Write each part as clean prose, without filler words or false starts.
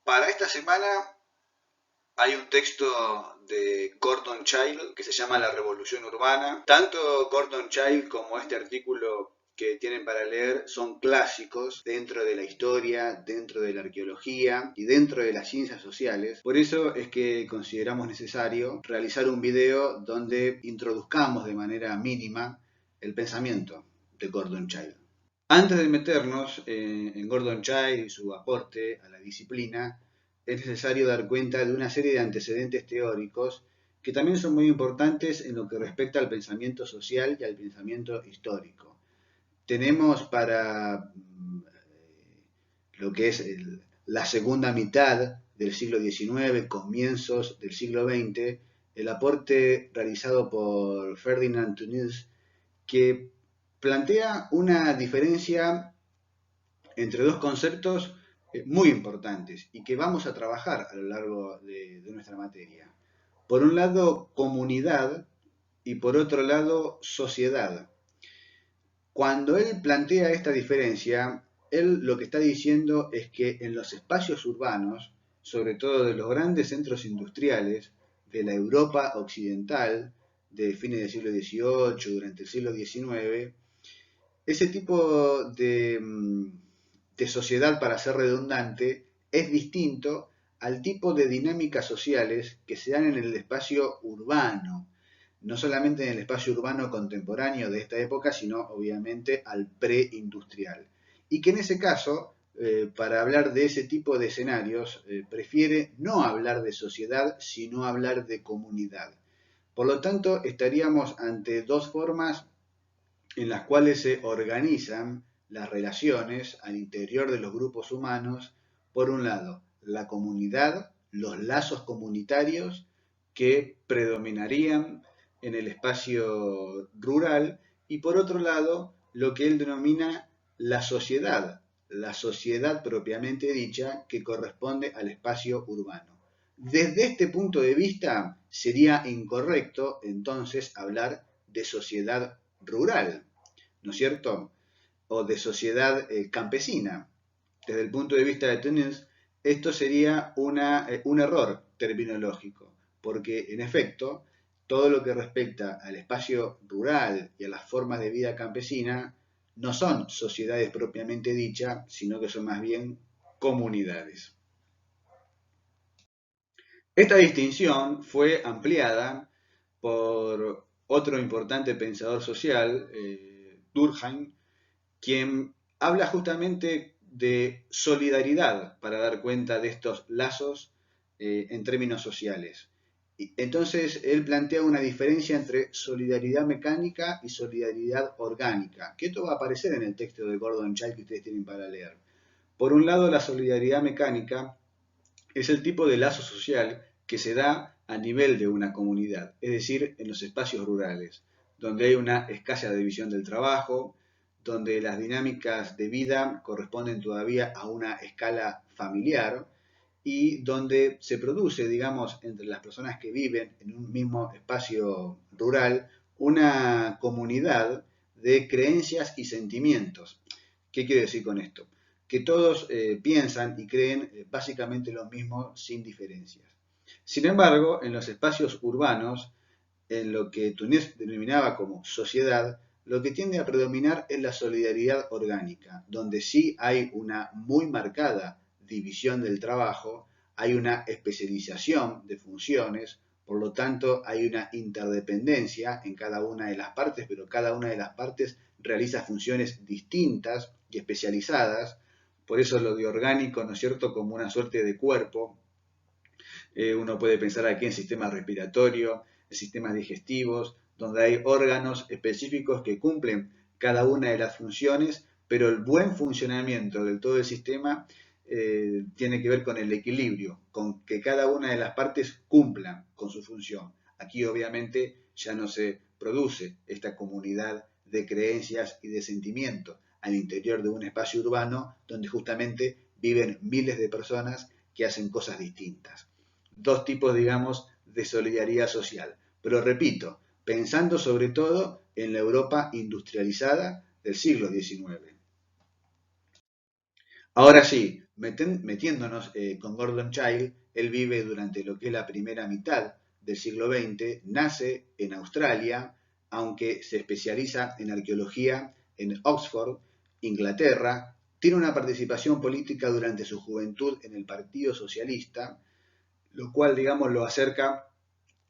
Para esta semana hay un texto de Gordon Childe que se llama La Revolución Urbana. Tanto Gordon Childe como este artículo que tienen para leer son clásicos dentro de la historia, dentro de la arqueología y dentro de las ciencias sociales. Por eso es que consideramos necesario realizar un video donde introduzcamos de manera mínima el pensamiento de Gordon Childe. Antes de meternos en Gordon Childe y su aporte a la disciplina, es necesario dar cuenta de una serie de antecedentes teóricos que también son muy importantes en lo que respecta al pensamiento social y al pensamiento histórico. Tenemos para lo que es la segunda mitad del siglo XIX, comienzos del siglo XX, el aporte realizado por Ferdinand Tönnies, que plantea una diferencia entre dos conceptos muy importantes y que vamos a trabajar a lo largo de nuestra materia. Por un lado, comunidad y por otro lado, sociedad. Cuando él plantea esta diferencia, él lo que está diciendo es que en los espacios urbanos, sobre todo de los grandes centros industriales de la Europa occidental, de fines del siglo XVIII, durante el siglo XIX, ese tipo de sociedad, para ser redundante, es distinto al tipo de dinámicas sociales que se dan en el espacio urbano, no solamente en el espacio urbano contemporáneo de esta época, sino obviamente al preindustrial. Y que en ese caso, para hablar de ese tipo de escenarios, prefiere no hablar de sociedad, sino hablar de comunidad. Por lo tanto, estaríamos ante dos formas en las cuales se organizan las relaciones al interior de los grupos humanos. Por un lado, la comunidad, los lazos comunitarios que predominarían en el espacio rural, y por otro lado, lo que él denomina la sociedad propiamente dicha, que corresponde al espacio urbano. Desde este punto de vista, sería incorrecto entonces hablar de sociedad rural, ¿no es cierto? O de sociedad campesina. Desde el punto de vista de Tönnies, esto sería un error terminológico, porque en efecto, todo lo que respecta al espacio rural y a las formas de vida campesina no son sociedades propiamente dichas, sino que son más bien comunidades. Esta distinción fue ampliada por otro importante pensador social, Durkheim, quien habla justamente de solidaridad para dar cuenta de estos lazos en términos sociales. Entonces, él plantea una diferencia entre solidaridad mecánica y solidaridad orgánica, que esto va a aparecer en el texto de Gordon Childe que ustedes tienen para leer. Por un lado, la solidaridad mecánica es el tipo de lazo social que se da a nivel de una comunidad, es decir, en los espacios rurales, donde hay una escasa división del trabajo, donde las dinámicas de vida corresponden todavía a una escala familiar y donde se produce, digamos, entre las personas que viven en un mismo espacio rural, una comunidad de creencias y sentimientos. ¿Qué quiero decir con esto? Que todos piensan y creen básicamente lo mismo sin diferencias. Sin embargo, en los espacios urbanos, en lo que Tönnies denominaba como sociedad, lo que tiende a predominar es la solidaridad orgánica, donde sí hay una muy marcada división del trabajo, hay una especialización de funciones, por lo tanto hay una interdependencia en cada una de las partes, pero cada una de las partes realiza funciones distintas y especializadas. Por eso lo de orgánico, ¿no es cierto?, como una suerte de cuerpo. Uno puede pensar aquí en sistema respiratorio, en sistemas digestivos, donde hay órganos específicos que cumplen cada una de las funciones, pero el buen funcionamiento de todo el sistema tiene que ver con el equilibrio, con que cada una de las partes cumplan con su función. Aquí obviamente ya no se produce esta comunidad de creencias y de sentimientos al interior de un espacio urbano donde justamente viven miles de personas que hacen cosas distintas. Dos tipos, digamos, de solidaridad social. Pero repito, pensando sobre todo en la Europa industrializada del siglo XIX. Ahora sí, Metiéndonos con Gordon Childe, él vive durante lo que es la primera mitad del siglo XX, nace en Australia, aunque se especializa en arqueología en Oxford, Inglaterra, tiene una participación política durante su juventud en el Partido Socialista, lo cual, digamos, lo acerca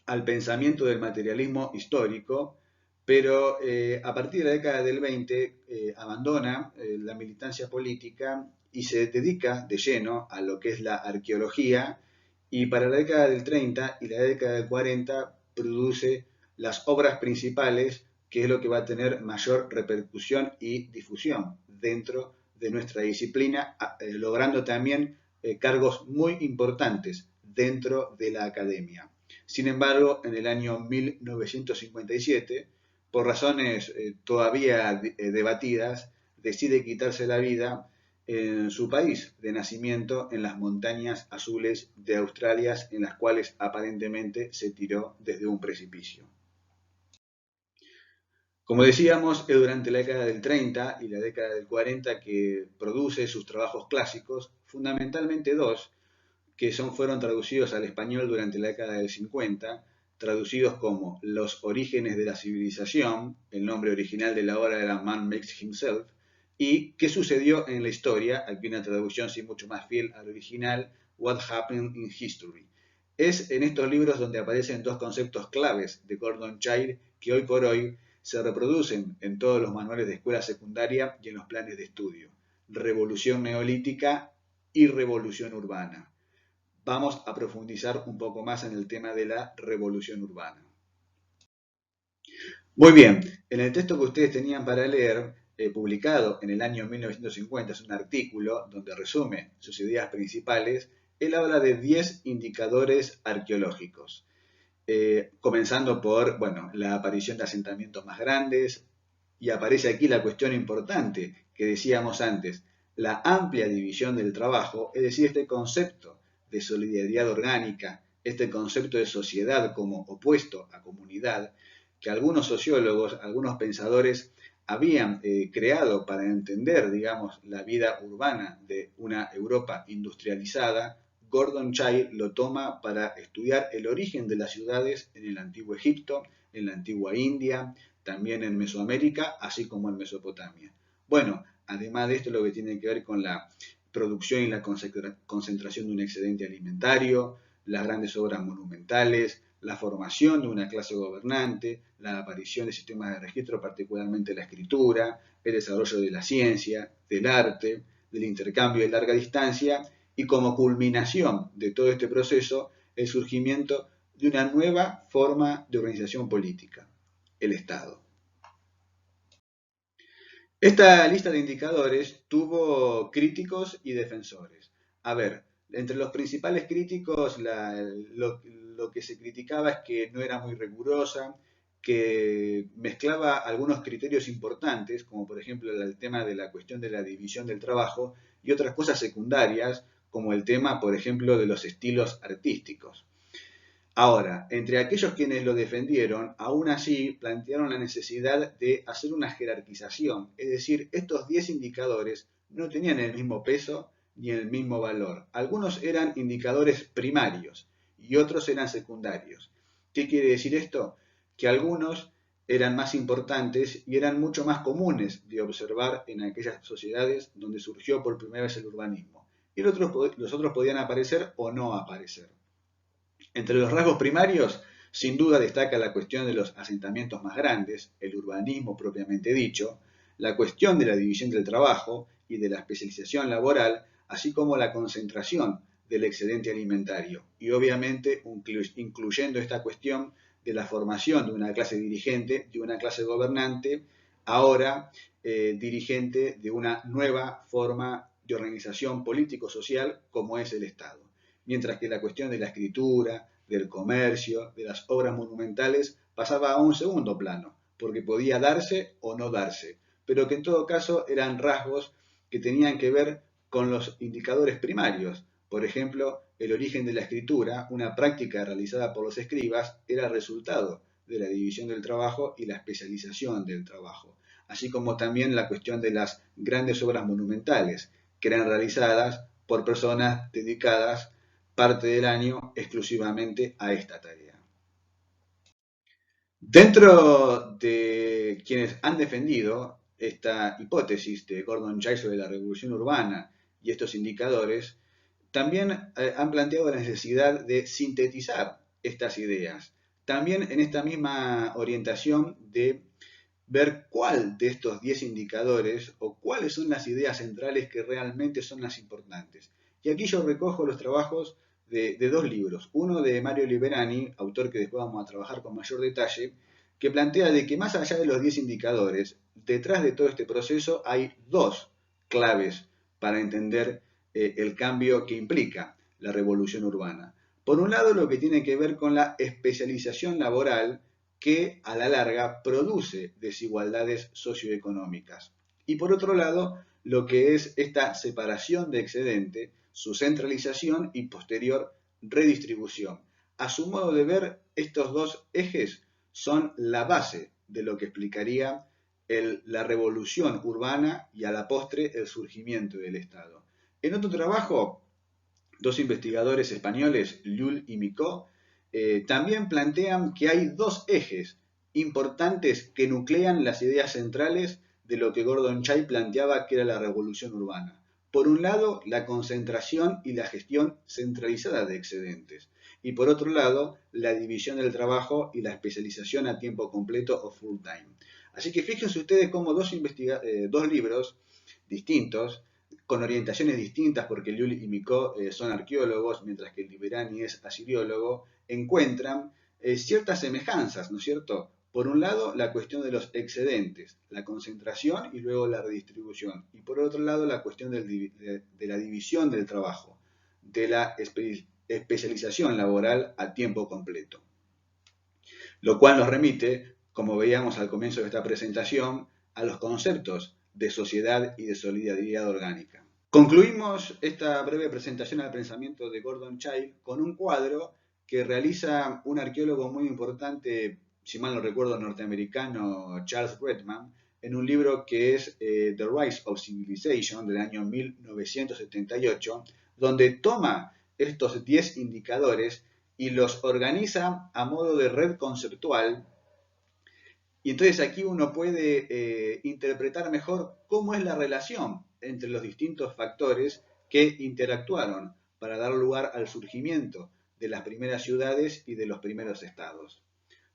al pensamiento del materialismo histórico, pero a partir de la década del 20 abandona la militancia política y se dedica de lleno a lo que es la arqueología, y para la década del 30 y la década del 40 produce las obras principales, que es lo que va a tener mayor repercusión y difusión dentro de nuestra disciplina, logrando también cargos muy importantes dentro de la academia. Sin embargo, en el año 1957, por razones todavía debatidas, decide quitarse la vida en su país de nacimiento, en las montañas azules de Australia, en las cuales aparentemente se tiró desde un precipicio. Como decíamos, es durante la década del 30 y la década del 40 que produce sus trabajos clásicos, fundamentalmente dos, que fueron traducidos al español durante la década del 50, traducidos como Los orígenes de la civilización, el nombre original de la obra era Man Makes Himself, y ¿Qué sucedió en la historia? Aquí una traducción sí mucho más fiel al original, What Happened in History. Es en estos libros donde aparecen dos conceptos claves de Gordon Childe que hoy por hoy se reproducen en todos los manuales de escuela secundaria y en los planes de estudio: revolución neolítica y revolución urbana. Vamos a profundizar un poco más en el tema de la revolución urbana. Muy bien, en el texto que ustedes tenían para leer, publicado en el año 1950, es un artículo donde resume sus ideas principales. Él habla de 10 indicadores arqueológicos, comenzando por, bueno, la aparición de asentamientos más grandes, y aparece aquí la cuestión importante que decíamos antes, la amplia división del trabajo, es decir, este concepto de solidaridad orgánica, este concepto de sociedad como opuesto a comunidad, que algunos sociólogos, algunos pensadores habían creado para entender, digamos, la vida urbana de una Europa industrializada. Gordon Childe lo toma para estudiar el origen de las ciudades en el antiguo Egipto, en la antigua India, también en Mesoamérica, así como en Mesopotamia. Bueno, además de esto, lo que tiene que ver con la producción y la concentración de un excedente alimentario, las grandes obras monumentales, la formación de una clase gobernante, la aparición de sistemas de registro, particularmente la escritura, el desarrollo de la ciencia, del arte, del intercambio de larga distancia, y como culminación de todo este proceso, el surgimiento de una nueva forma de organización política, el Estado. Esta lista de indicadores tuvo críticos y defensores. A ver, entre los principales críticos, lo que se criticaba es que no era muy rigurosa, que mezclaba algunos criterios importantes, como por ejemplo el tema de la cuestión de la división del trabajo, y otras cosas secundarias, como el tema, por ejemplo, de los estilos artísticos. Ahora, entre aquellos quienes lo defendieron, aún así plantearon la necesidad de hacer una jerarquización, es decir, estos 10 indicadores no tenían el mismo peso ni el mismo valor. Algunos eran indicadores primarios y otros eran secundarios. ¿Qué quiere decir esto? Que algunos eran más importantes y eran mucho más comunes de observar en aquellas sociedades donde surgió por primera vez el urbanismo. Y los otros podían aparecer o no aparecer. Entre los rasgos primarios, sin duda destaca la cuestión de los asentamientos más grandes, el urbanismo propiamente dicho, la cuestión de la división del trabajo y de la especialización laboral, así como la concentración del excedente alimentario, y obviamente incluyendo esta cuestión de la formación de una clase dirigente, de una clase gobernante, ahora dirigente de una nueva forma de organización político-social como es el Estado. Mientras que la cuestión de la escritura, del comercio, de las obras monumentales pasaba a un segundo plano, porque podía darse o no darse, pero que en todo caso eran rasgos que tenían que ver con los indicadores primarios. Por ejemplo, el origen de la escritura, una práctica realizada por los escribas, era resultado de la división del trabajo y la especialización del trabajo, así como también la cuestión de las grandes obras monumentales, que eran realizadas por personas dedicadas parte del año exclusivamente a esta tarea. Dentro de quienes han defendido esta hipótesis de Gordon Chai sobre la revolución urbana y estos indicadores, también han planteado la necesidad de sintetizar estas ideas. También en esta misma orientación de ver cuál de estos 10 indicadores o cuáles son las ideas centrales que realmente son las importantes. Y aquí yo recojo los trabajos de dos libros. Uno de Mario Liberani, autor que después vamos a trabajar con mayor detalle, que plantea de que más allá de los 10 indicadores, detrás de todo este proceso hay dos claves para entender el cambio que implica la revolución urbana. Por un lado, lo que tiene que ver con la especialización laboral que a la larga produce desigualdades socioeconómicas. Y por otro lado, lo que es esta separación de excedente, su centralización y posterior redistribución. A su modo de ver, estos dos ejes son la base de lo que explicaría la revolución urbana y a la postre el surgimiento del Estado. En otro trabajo, dos investigadores españoles, Llull y Micó, también plantean que hay dos ejes importantes que nuclean las ideas centrales de lo que Gordon Chai planteaba que era la revolución urbana. Por un lado, la concentración y la gestión centralizada de excedentes. Y por otro lado, la división del trabajo y la especialización a tiempo completo o full time. Así que fíjense ustedes cómo dos libros distintos, con orientaciones distintas, porque Llull y Micó son arqueólogos, mientras que Liberani es asiriólogo, encuentran ciertas semejanzas, ¿no es cierto? Por un lado, la cuestión de los excedentes, la concentración y luego la redistribución. Y por otro lado, la cuestión de la división del trabajo, de la especialización laboral a tiempo completo. Lo cual nos remite, como veíamos al comienzo de esta presentación, a los conceptos de sociedad y de solidaridad orgánica. Concluimos esta breve presentación al pensamiento de Gordon Chai con un cuadro que realiza un arqueólogo muy importante, si mal no recuerdo, norteamericano, Charles Redman, en un libro que es The Rise of Civilization del año 1978, donde toma estos 10 indicadores y los organiza a modo de red conceptual. Y entonces aquí uno puede interpretar mejor cómo es la relación entre los distintos factores que interactuaron para dar lugar al surgimiento de las primeras ciudades y de los primeros estados.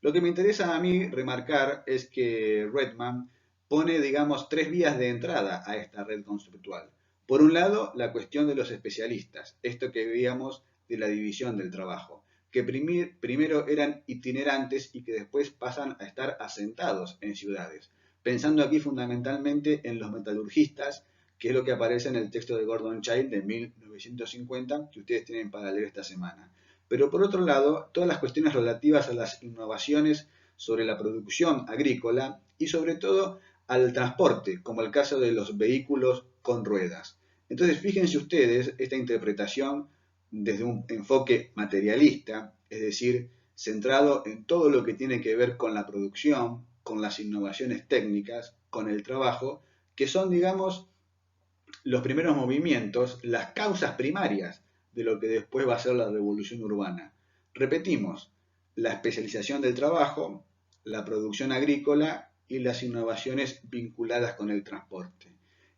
Lo que me interesa a mí remarcar es que Redman pone, digamos, tres vías de entrada a esta red conceptual. Por un lado, la cuestión de los especialistas, esto que veíamos de la división del trabajo, que primero eran itinerantes y que después pasan a estar asentados en ciudades. Pensando aquí fundamentalmente en los metalurgistas, que es lo que aparece en el texto de Gordon Chai de 1950, que ustedes tienen para leer esta semana. Pero por otro lado, todas las cuestiones relativas a las innovaciones sobre la producción agrícola y sobre todo al transporte, como el caso de los vehículos con ruedas. Entonces, fíjense ustedes esta interpretación desde un enfoque materialista, es decir, centrado en todo lo que tiene que ver con la producción, con las innovaciones técnicas, con el trabajo, que son, digamos, los primeros movimientos, las causas primarias de lo que después va a ser la revolución urbana. Repetimos, la especialización del trabajo, la producción agrícola y las innovaciones vinculadas con el transporte.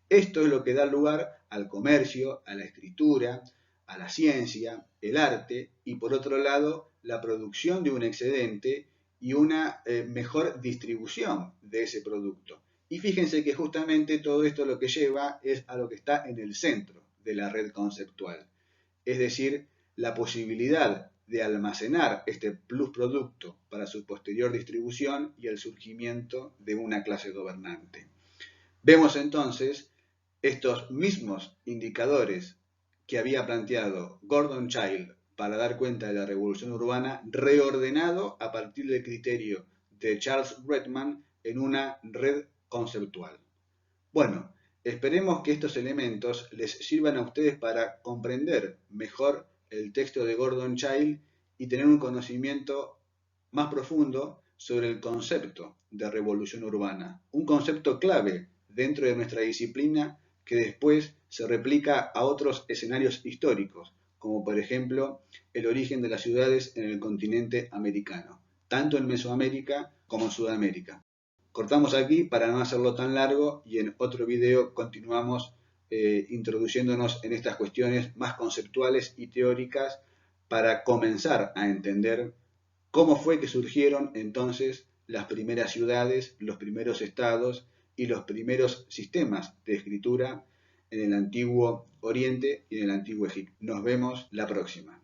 Esto es lo que da lugar al comercio, a la escritura, a la ciencia, el arte y por otro lado la producción de un excedente y una mejor distribución de ese producto. Y fíjense que justamente todo esto lo que lleva es a lo que está en el centro de la red conceptual, es decir, la posibilidad de almacenar este plusproducto para su posterior distribución y el surgimiento de una clase gobernante. Vemos entonces estos mismos indicadores que había planteado Gordon Chai para dar cuenta de la revolución urbana, reordenado a partir del criterio de Charles Redman en una red conceptual. Bueno, esperemos que estos elementos les sirvan a ustedes para comprender mejor el texto de Gordon Chai y tener un conocimiento más profundo sobre el concepto de revolución urbana, un concepto clave dentro de nuestra disciplina que después se replica a otros escenarios históricos, como por ejemplo el origen de las ciudades en el continente americano, tanto en Mesoamérica como en Sudamérica. Cortamos aquí para no hacerlo tan largo y en otro video continuamos introduciéndonos en estas cuestiones más conceptuales y teóricas para comenzar a entender cómo fue que surgieron entonces las primeras ciudades, los primeros estados y los primeros sistemas de escritura en el antiguo Oriente y en el antiguo Egipto. Nos vemos la próxima.